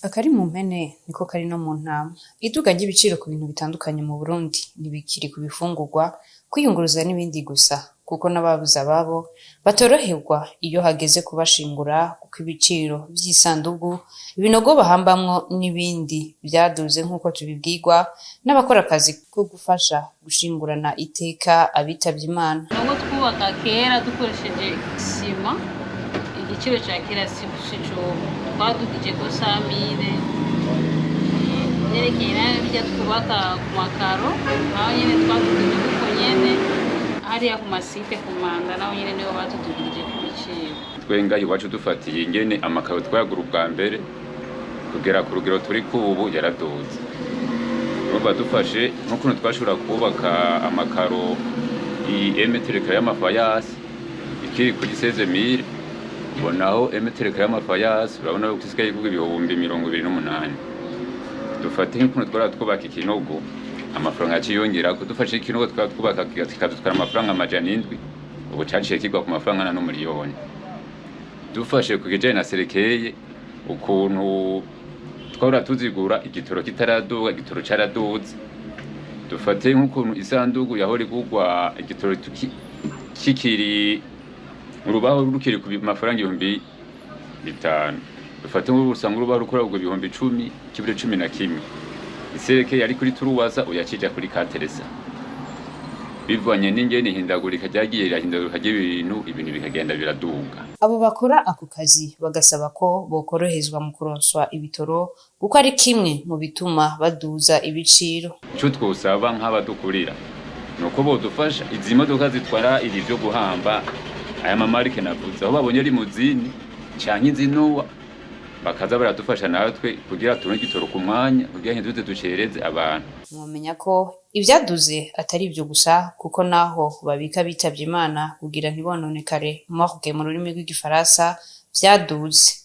Akari mu mpene niko kari no mu ntama. Iduga ry'ibiciro ku bintu bitandukanye mu Burundi ntibikiri ku bifungurwa, kwiyunguruza n'ibindi gusa, kuko n'ababuze ababo batoroherwa iyo hageze kubashingura kuko ibiciro vy'isandugu, ibinogo bahambamwo n'ibindi vyaduze nk'uko tubibwirwa n'abakora akazi ko gufasha gushingurana iteka abitavye Imana. Nubwo twubaka kera dukoresheje isima, igiciro ca kera si c'ubu twadugije ko 100.000 vyerekeye nayo birya twubaka ku makaro naho nyene twadugije kuko nyene hariya ku masite ku Manda naho nyene niho batudugije ku biciro. Twenga iwacu dufatiye ingene amakaro twagura ubwa mbere kugera ku rugero turi kubu yaraduze. Urumva dufashe nk'ukuntu twashobora kubaka amakaro emetereka y'amafayasi ikiri kuri 16.000, bonaho emetereka y'amafayasi urabona ko isigaye igurwa ibihumbi 28. Dufate nk'ukuntu twara twubaka ikinogo amafaranga aciyongera ko dufashe ikinogo twara twubaka kikadutwara amafaranga 700, ubu caciye kigwa ku mafaranga na miliyoni. Dufashe ku kijanye na serekeye ukuntu twara tuzigura igitoro kitaraduga, igitoro caraduze. Dufate nk'ukuntu isandugu yahora igurwa igitoro kikiri urubaho rukiri ku mafaranga 5,000. Dufate nk'urusanga urubaho rukora ubwo 10,000 kibure 11. Isereke yari kuri turuwaza uyacija kuri kateresa. Bivanye n'ingene hindagurika ryagiye rirahindagurika ry'ibintu bikagenda biraduga. Abo bakora ako kazi bagasaba ko bokorohezwa mu kuronswa ibitoro kuko ari kimwe mu bituma baduza ibiciro. Ico twosaba nk'abadukurira nuko bodufasha izi modoka zitwara ibi vyo guhamba aya mamarike navuze aho babonye limuzini canke izinuwa bakaza baradufasha natwe kugira turonke igitoro ku mwanya kugira ntiduze ducereze abantu. Mwomenya ko ivyaduze atari ivyo gusa kuko naho babika bitavye Imana kugira ntibononekare mu rurimi rw'igifaransa vyaduze.